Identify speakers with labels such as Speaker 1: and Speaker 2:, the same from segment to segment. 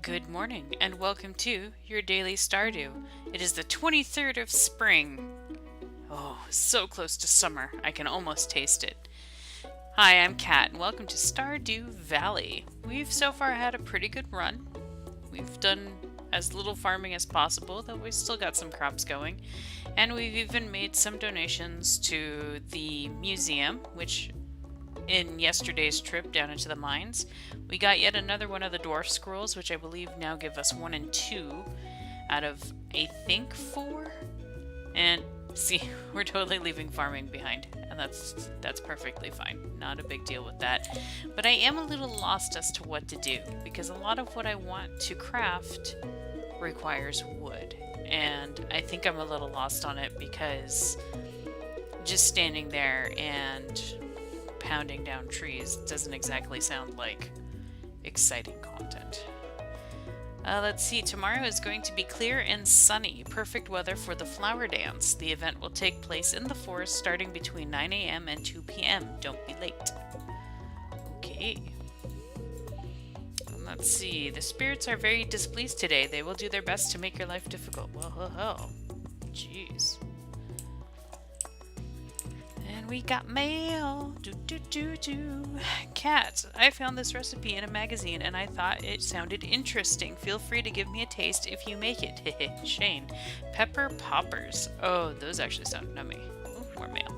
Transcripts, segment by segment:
Speaker 1: Good morning, and welcome to your daily Stardew. It is the 23rd of spring. Oh, so close to summer, I can almost taste it. Hi, I'm Kat, and welcome to Stardew Valley. We've so far had a pretty good run. We've done as little farming as possible, though we still got some crops going. And we've even made some donations to the museum, which in yesterday's trip down into the mines, we got yet another one of the dwarf scrolls, which I believe now give us 1 and 2 out of, I think, 4. And see, we're totally leaving farming behind, and that's perfectly fine. Not a big deal with that. But I am a little lost as to what to do, because a lot of what I want to craft requires wood. And I think I'm a little lost on it because just standing there and pounding down trees doesn't exactly sound like exciting content. Let's see, tomorrow is going to be clear and sunny, perfect weather for the flower dance. The event will take place in the forest starting between 9 a.m. and 2 p.m. Don't be late. Okay. Let's see, the spirits are very displeased today. They will do their best to make your life difficult. Well, jeez. And we got mail. Cat, I found this recipe in a magazine and I thought it sounded interesting. Feel free to give me a taste if you make it. Shane. Pepper poppers. Oh, those actually sound nummy. Ooh, more mail.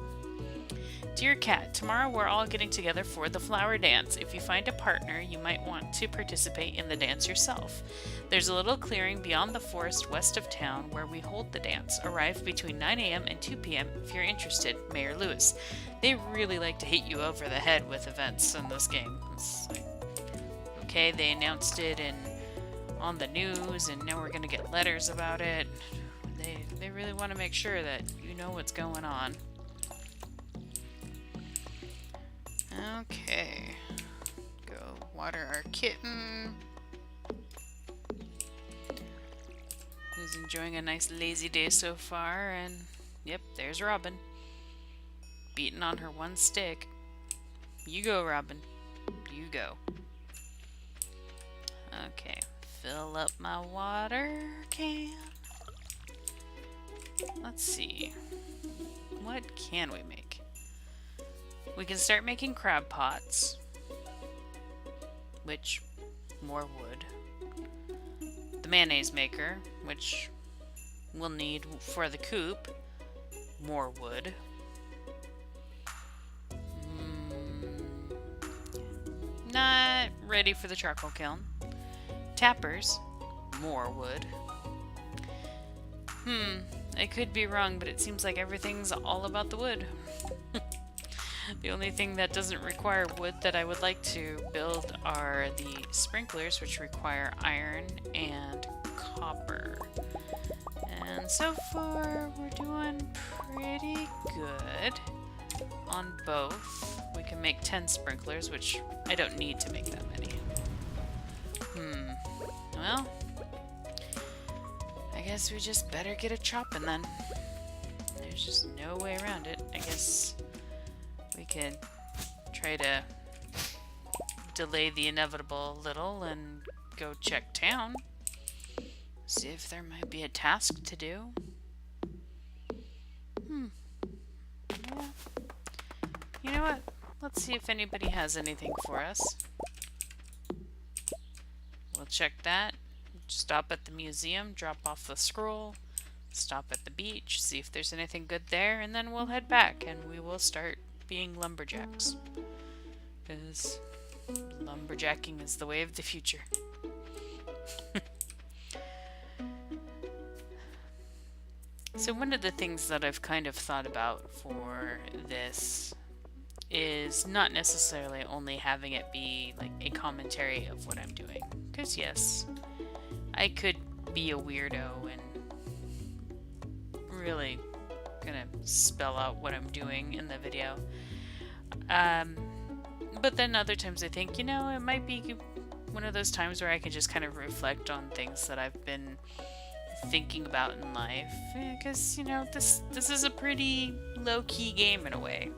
Speaker 1: Dear Cat, tomorrow we're all getting together for the flower dance. If you find a partner, you might want to participate in the dance yourself. There's a little clearing beyond the forest west of town where we hold the dance. Arrive between 9 a.m. and 2 p.m. if you're interested. Mayor Lewis. They really like to hit you over the head with events in this game. It's like, okay, they announced it on the news, and now we're going to get letters about it. They really want to make sure that you know what's going on. Okay, go water our kitten, who's enjoying a nice lazy day so far, and yep, there's Robin, beating on her one stick. You go, Robin, you go. Okay, fill up my water can. Let's see, what can we make? We can start making crab pots, which, more wood. The mayonnaise maker, which we'll need for the coop, more wood. Not ready for the charcoal kiln. Tappers, more wood. I could be wrong, but it seems like everything's all about the wood. The only thing that doesn't require wood that I would like to build are the sprinklers, which require iron and copper. And so far, we're doing pretty good on both. We can make 10 sprinklers, which I don't need to make that many. Well, I guess we just better get a chopping then. There's just no way around it. I guess we could try to delay the inevitable a little and go check town. See if there might be a task to do. Yeah. You know what? Let's see if anybody has anything for us. We'll check that. Stop at the museum, drop off the scroll, stop at the beach, see if there's anything good there, and then we'll head back and we will start being lumberjacks, because lumberjacking is the way of the future. So one of the things that I've kind of thought about for this is not necessarily only having it be like a commentary of what I'm doing, because yes, I could be a weirdo and really gonna spell out what I'm doing in the video. But then other times I think, you know, it might be one of those times where I can just kind of reflect on things that I've been thinking about in life. Because, you know, this is a pretty low-key game in a way.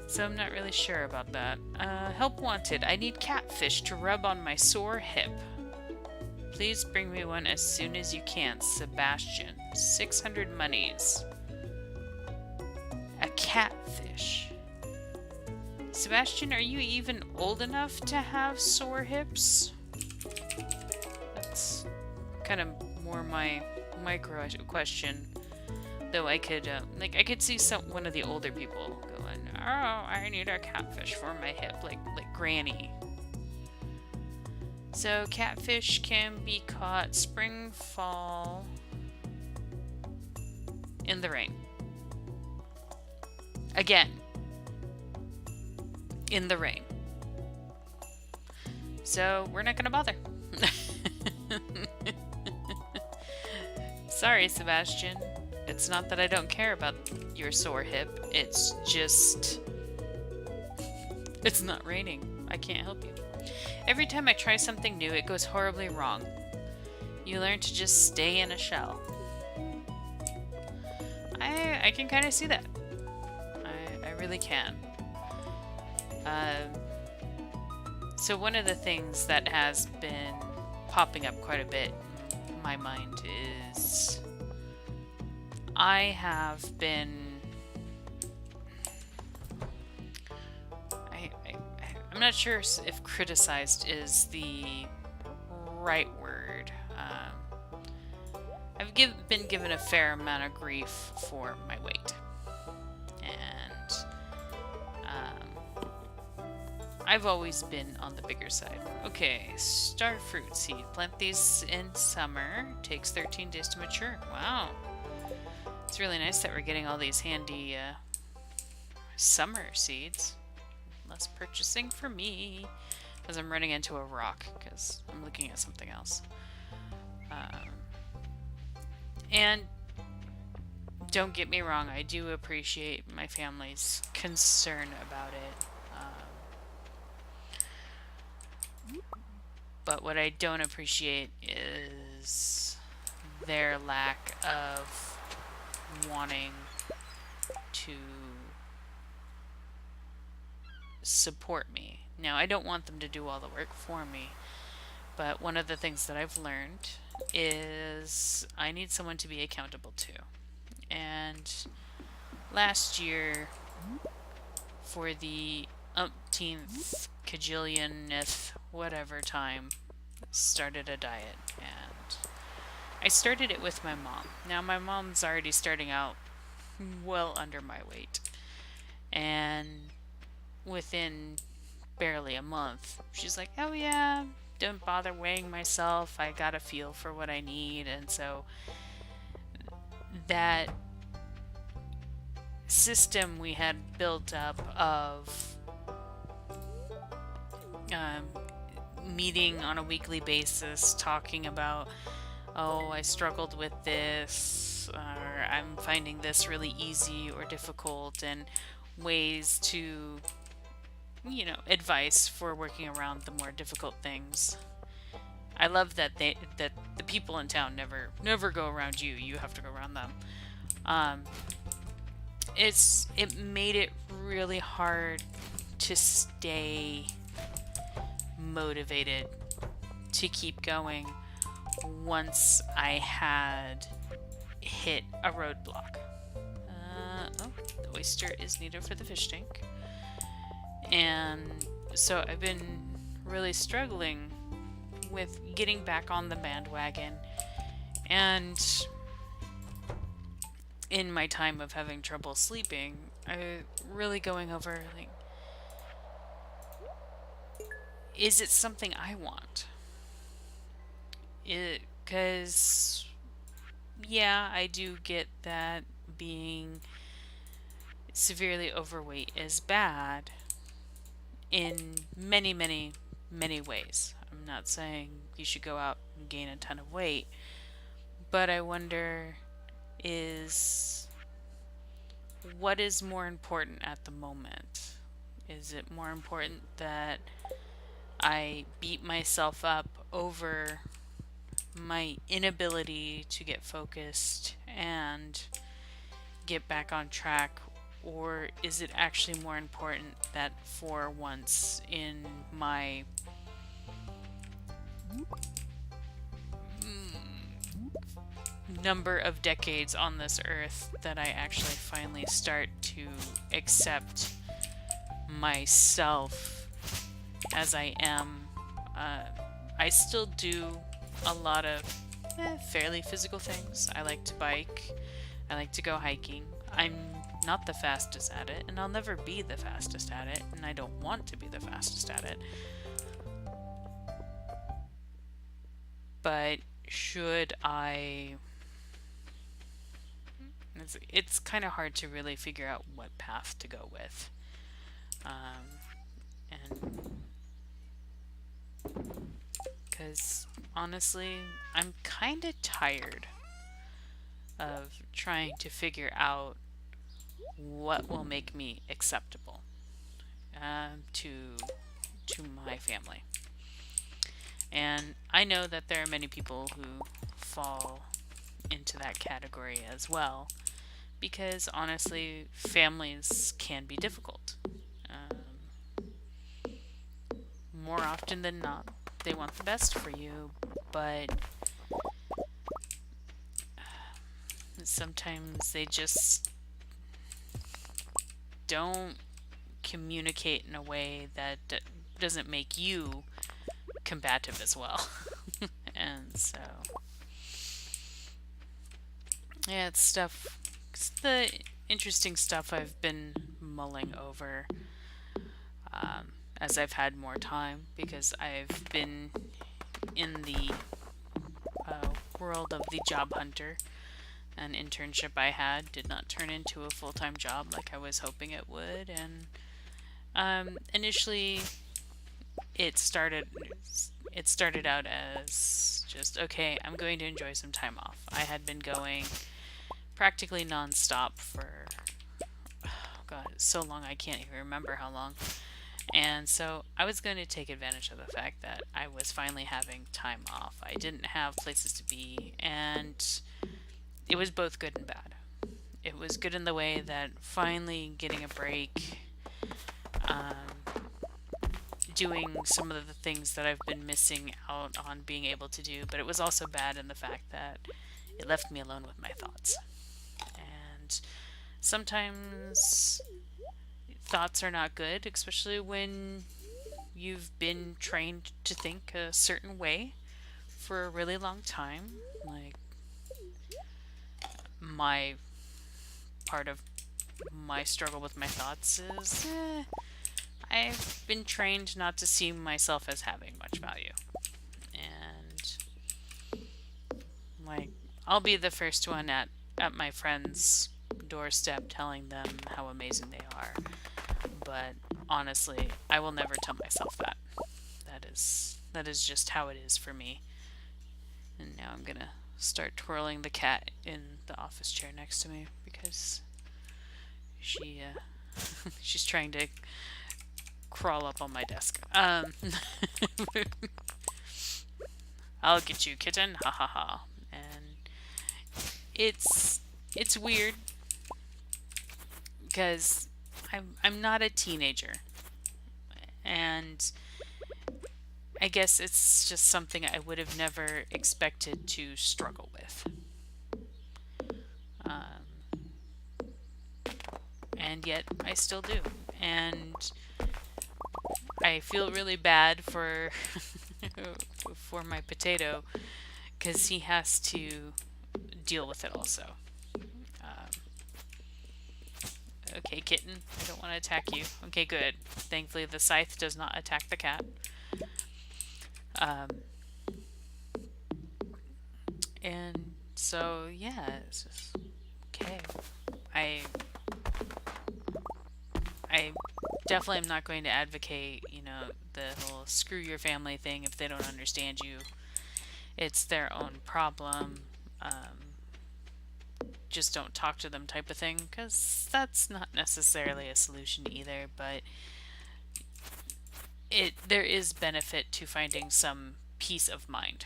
Speaker 1: So I'm not really sure about that. Help wanted. I need catfish to rub on my sore hip. Please bring me one as soon as you can, Sebastian. 600 monies. A catfish. Sebastian, are you even old enough to have sore hips? That's kind of more my micro question. Though I could, I could see one of the older people going, "Oh, I need a catfish for my hip," like Granny. So catfish can be caught spring, fall, in the rain. Again, in the rain. So we're not gonna bother. Sorry, Sebastian. It's not that I don't care about your sore hip. It's just... it's not raining. I can't help you. Every time I try something new, it goes horribly wrong. You learn to just stay in a shell. I can kind of see that. I really can. So one of the things that has been popping up quite a bit in my mind is... I have been... I'm not sure if criticized is the right word. I've been given a fair amount of grief for my weight. And I've always been on the bigger side. Okay, starfruit seed. Plant these in summer. Takes 13 days to mature. Wow. It's really nice that we're getting all these handy summer seeds. Less purchasing for me. As I'm running into a rock, because I'm looking at something else. And don't get me wrong, I do appreciate my family's concern about it. But what I don't appreciate is their lack of wanting to support me. Now, I don't want them to do all the work for me, but one of the things that I've learned is I need someone to be accountable to. And last year, for the umpteenth cajillionth whatever time, started a diet, and I started it with my mom. Now, my mom's already starting out well under my weight, and within barely a month, she's like, "Oh yeah, don't bother weighing myself. I got a feel for what I need." And so that system we had built up of meeting on a weekly basis, talking about, "Oh, I struggled with this," or "I'm finding this really easy or difficult," and ways to, you know, advice for working around the more difficult things. I love that the people in town never go around you. You have to go around them. It made it really hard to stay motivated to keep going once I had hit a roadblock. Oh, the oyster is needed for the fish tank. And so I've been really struggling with getting back on the bandwagon. And in my time of having trouble sleeping, I really going over, like, is it something I want? Because, yeah, I do get that being severely overweight is bad in many, many, many ways. I'm not saying you should go out and gain a ton of weight, but I wonder what is more important at the moment? Is it more important that I beat myself up over my inability to get focused and get back on track Or is it actually more important that for once in my number of decades on this earth that I actually finally start to accept myself as I am? Uh, I still do a lot of fairly physical things. I like to bike, I like to go hiking. I'm not the fastest at it, and I'll never be the fastest at it, and I don't want to be the fastest at it. But should I... It's kind of hard to really figure out what path to go with. And because honestly, I'm kind of tired of trying to figure out what will make me acceptable to my family. And I know that there are many people who fall into that category as well, because honestly, families can be difficult. More often than not, they want the best for you, but sometimes they just don't communicate in a way that doesn't make you combative as well. And so, yeah, it's the interesting stuff I've been mulling over as I've had more time, because I've been in the world of the job hunter. An internship I had did not turn into a full-time job like I was hoping it would, and initially it started out as just, okay, I'm going to enjoy some time off. I had been going practically non-stop for, oh God, so long I can't even remember how long. And so I was going to take advantage of the fact that I was finally having time off. I didn't have places to be, and it was both good and bad. It was good in the way that finally getting a break, doing some of the things that I've been missing out on being able to do, but it was also bad in the fact that it left me alone with my thoughts. And sometimes thoughts are not good, especially when you've been trained to think a certain way for a really long time. Like, my part of my struggle with my thoughts is I've been trained not to see myself as having much value. And, like, I'll be the first one at my friend's doorstep telling them how amazing they are. But honestly, I will never tell myself that. That is just how it is for me. And now I'm gonna start twirling the cat in the office chair next to me, because she's trying to crawl up on my desk. I'll get you, kitten. Ha ha ha. And it's weird because I'm not a teenager, and I guess it's just something I would have never expected to struggle with. And yet I still do. And I feel really bad for for my potato, because he has to deal with it also. Okay, kitten, I don't want to attack you. Okay, good. Thankfully, the scythe does not attack the cat. And so, yeah, it's just okay. I definitely am not going to advocate, the whole screw your family thing. If they don't understand you, it's their own problem. Just don't talk to them type of thing, because that's not necessarily a solution either. But there is benefit to finding some peace of mind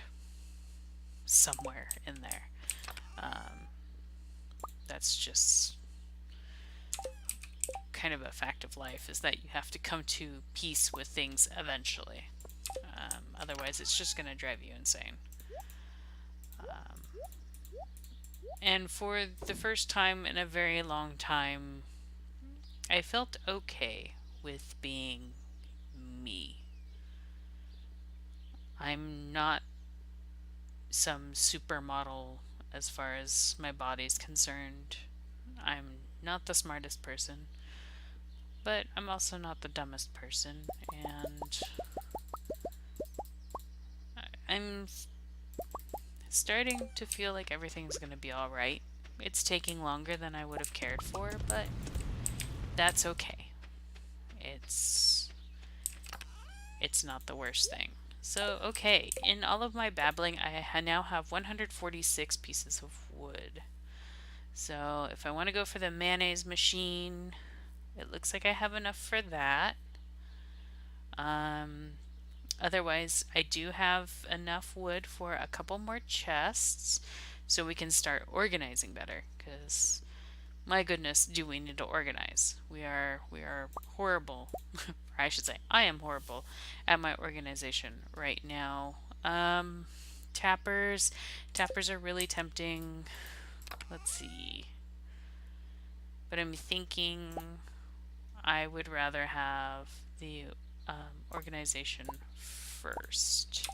Speaker 1: somewhere in there. That's just kind of a fact of life, is that you have to come to peace with things eventually. Otherwise, it's just going to drive you insane. And for the first time in a very long time, I felt okay with being me. I'm not some supermodel as far as my body's concerned. I'm not the smartest person, but I'm also not the dumbest person, and I'm starting to feel like everything's going to be alright. It's taking longer than I would have cared for, but that's okay. It's not the worst thing. So, okay, in all of my babbling, I now have 146 pieces of wood. So, if I want to go for the mayonnaise machine, it looks like I have enough for that. Otherwise, I do have enough wood for a couple more chests, so we can start organizing better, because my goodness, do we need to organize. We are horrible. Or I should say, I am horrible at my organization right now. Tappers. Tappers are really tempting. Let's see. But I'm thinking I would rather have the organization first.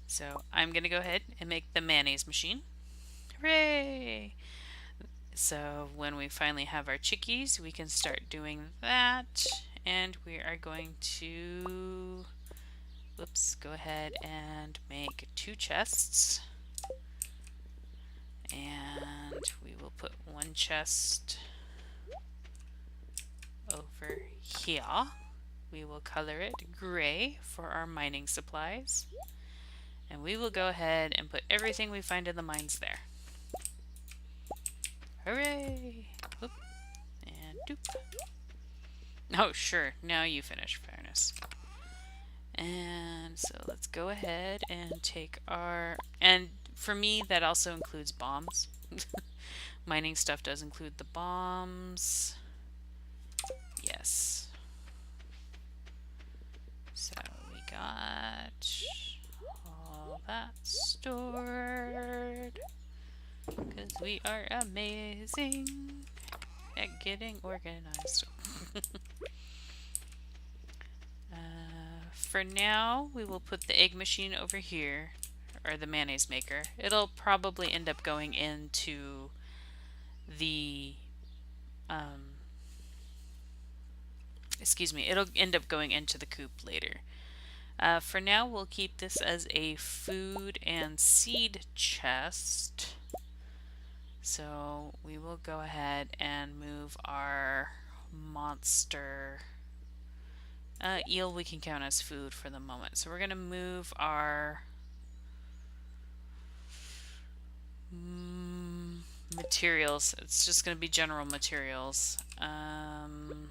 Speaker 1: So I'm going to go ahead and make the mayonnaise machine. Hooray! So when we finally have our chickies, we can start doing that. And we are going to, whoops, go ahead and make 2 chests. And we will put 1 chest over here. We will color it gray for our mining supplies. And we will go ahead and put everything we find in the mines there. Hooray! Whoop. And doop. Oh, sure. Now you finish, fairness. And so let's go ahead and take our... And for me, that also includes bombs. Mining stuff does include the bombs. Yes. So we got all that stored. Because we are amazing at getting organized. For now, we will put the egg machine over here, or the mayonnaise maker. It'll probably end up going into the, it'll end up going into the coop later. For now, we'll keep this as a food and seed chest. So we will go ahead and move our monster eel. We can count as food for the moment. So we're going to move our materials. It's just going to be general materials. We'll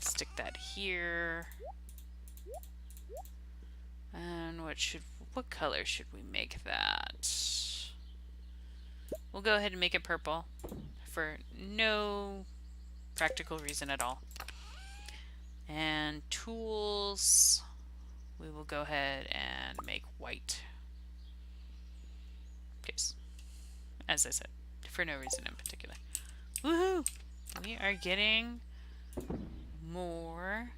Speaker 1: stick that here. And what color should we make that? We'll go ahead and make it purple for no practical reason at all. And tools, we will go ahead and make white. Yes, as I said, for no reason in particular. Woohoo! We are getting more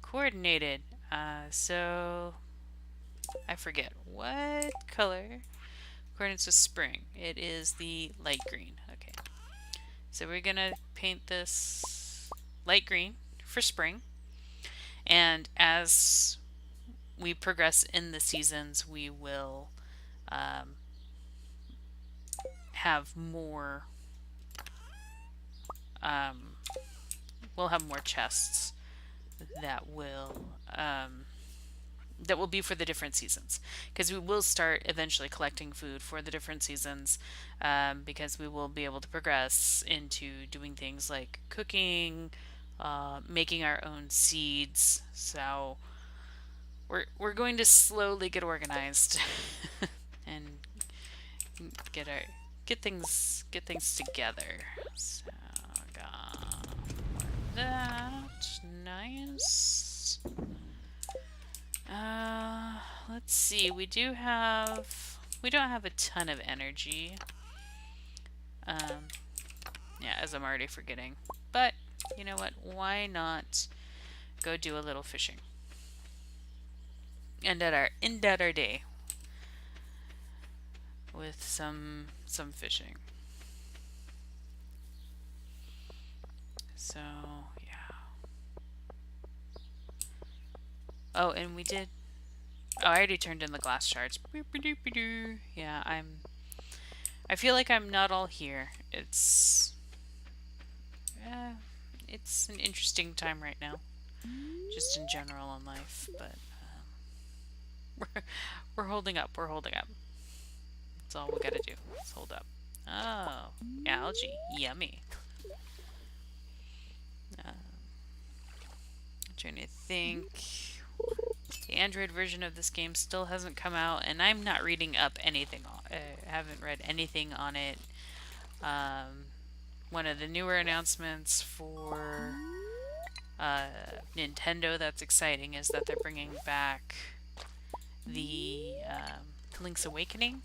Speaker 1: coordinated. So I forget what color coordinates with spring. It is the light green. Okay. So we're gonna paint this light green for spring. And as we progress in the seasons, we will have more we'll have more chests that will be for the different seasons, because we will start eventually collecting food for the different seasons, because we will be able to progress into doing things like cooking, making our own seeds. So we're going to slowly get organized and get things together. So got that. Nice. Let's see. We don't have a ton of energy. Yeah, as I'm already forgetting. But you know what? Why not go do a little fishing? End at our day with some fishing. So yeah. Oh, and we did. Oh, I already turned in the glass shards. Yeah, I feel like I'm not all here. Uh, it's an interesting time right now, just in general in life. But we're holding up. We're holding up. That's all we gotta do. Let's hold up. Oh, algae, yummy. I'm trying to think. The Android version of this game still hasn't come out, and I'm not reading up anything. Haven't read anything on it. One of the newer announcements for Nintendo that's exciting is that they're bringing back the Link's Awakening.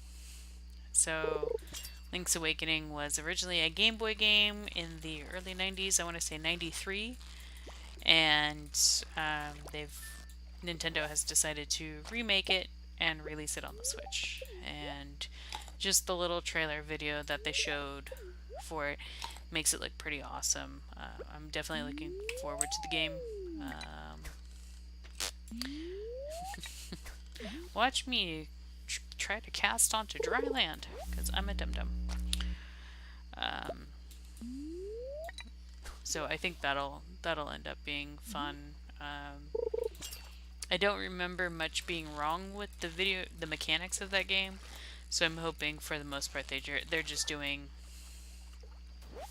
Speaker 1: So, Link's Awakening was originally a Game Boy game in the early 90s, I want to say 93, and Nintendo has decided to remake it and release it on the Switch. And just the little trailer video that they showed for it makes it look pretty awesome. I'm definitely looking forward to the game. Watch me try to cast onto dry land, because I'm a dum-dum. So I think that'll end up being fun. I don't remember much being wrong with the mechanics of that game, so I'm hoping for the most part they're just doing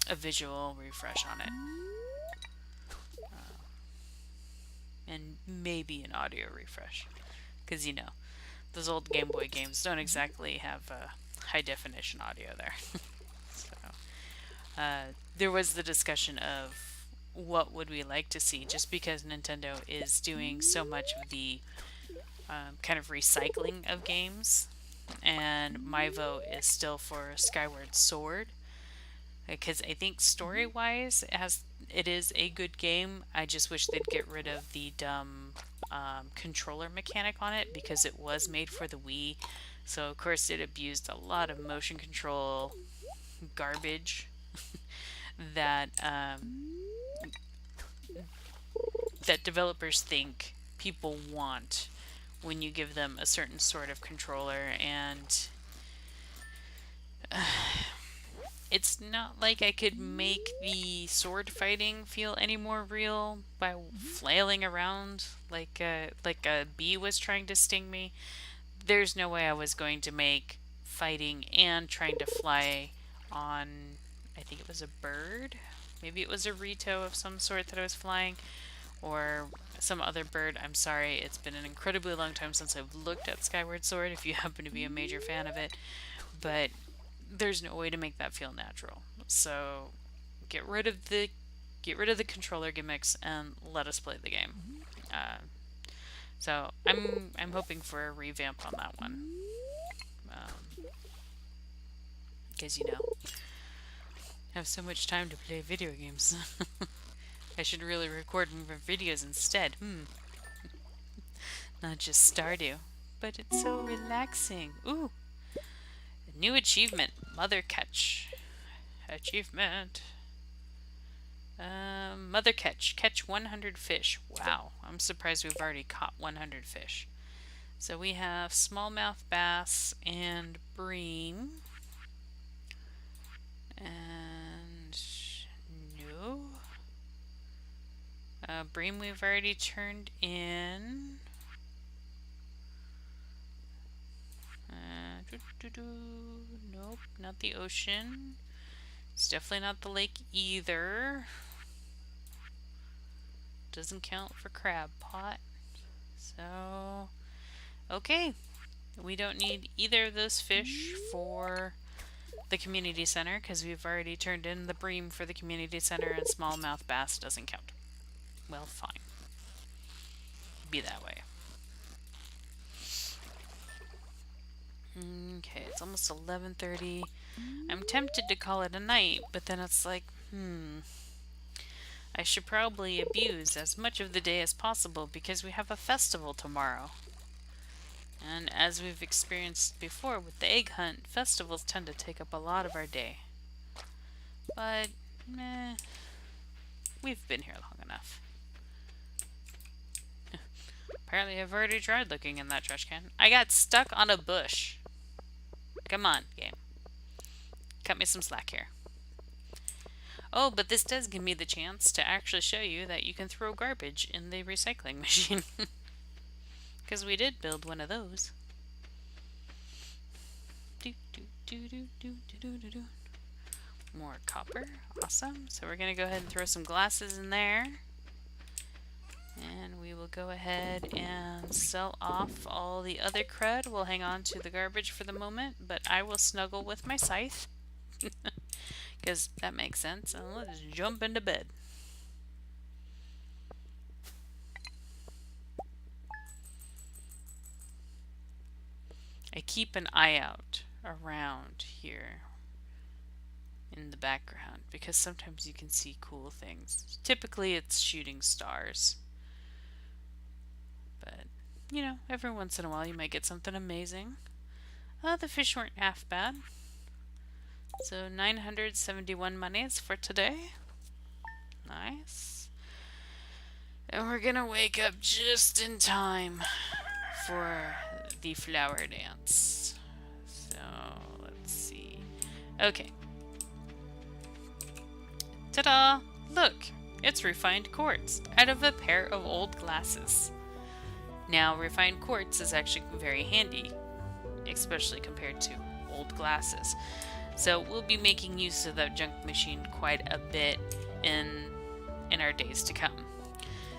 Speaker 1: a visual refresh on it, and maybe an audio refresh, because those old Game Boy games don't exactly have high definition audio there. So there was the discussion of what would we like to see, just because Nintendo is doing so much of the kind of recycling of games, and my vote is still for Skyward Sword, because I think story-wise it is a good game. I just wish they'd get rid of the dumb controller mechanic on it, because it was made for the Wii, so of course it abused a lot of motion control garbage that that developers think people want when you give them a certain sort of controller. And it's not like I could make the sword fighting feel any more real by flailing around like a bee was trying to sting me. There's no way I was going to make fighting and trying to fly on, I think it was a bird. Maybe it was a Rito of some sort that I was flying, or some other bird. I'm sorry, it's been an incredibly long time since I've looked at Skyward Sword, if you happen to be a major fan of it, but there's no way to make that feel natural. So get rid of the controller gimmicks and let us play the game. So I'm hoping for a revamp on that one, because I have so much time to play video games. I should really record more videos instead. Not just Stardew. But it's so relaxing. Ooh! A new achievement. Mother catch. Achievement. Mother catch. Catch 100 fish. Wow. I'm surprised we've already caught 100 fish. So we have smallmouth bass and bream. And no. Bream we've already turned in. Nope, not the ocean. It's definitely not the lake either. Doesn't count for crab pot. So, okay. We don't need either of those fish for the community center because we've already turned in the bream for the community center, and smallmouth bass doesn't count. Well, fine. Be that way. Okay, it's almost 11:30. I'm tempted to call it a night, but then it's like, I should probably abuse as much of the day as possible because we have a festival tomorrow. And as we've experienced before with the egg hunt, festivals tend to take up a lot of our day. But, meh, we've been here long enough. Apparently I've already tried looking in that trash can. I got stuck on a bush. Come on, game. Cut me some slack here. Oh, but this does give me the chance to actually show you that you can throw garbage in the recycling machine. Because we did build one of those. More copper. Awesome. So we're going to go ahead and throw some glasses in there. And we will go ahead and sell off all the other crud. We'll hang on to the garbage for the moment, but I will snuggle with my scythe. Because that makes sense. And let's jump into bed. I keep an eye out around here in the background because sometimes you can see cool things. Typically it's shooting stars. But, you know, every once in a while you might get something amazing. The fish weren't half bad. So 971 monies for today. Nice. And we're gonna wake up just in time for the flower dance. So let's see. Okay. Ta-da! Look! It's refined quartz out of a pair of old glasses. Now, refined quartz is actually very handy, especially compared to old glasses. So we'll be making use of that junk machine quite a bit in our days to come.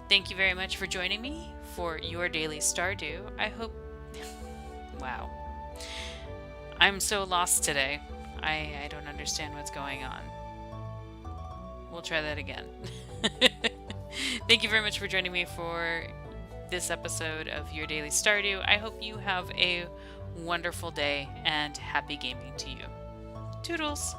Speaker 1: Thank you very much for joining me for your daily Stardew. I hope... Wow. I'm so lost today. I don't understand what's going on. We'll try that again. Thank you very much for joining me for this episode of Your Daily Stardew. I hope you have a wonderful day and happy gaming to you. Toodles!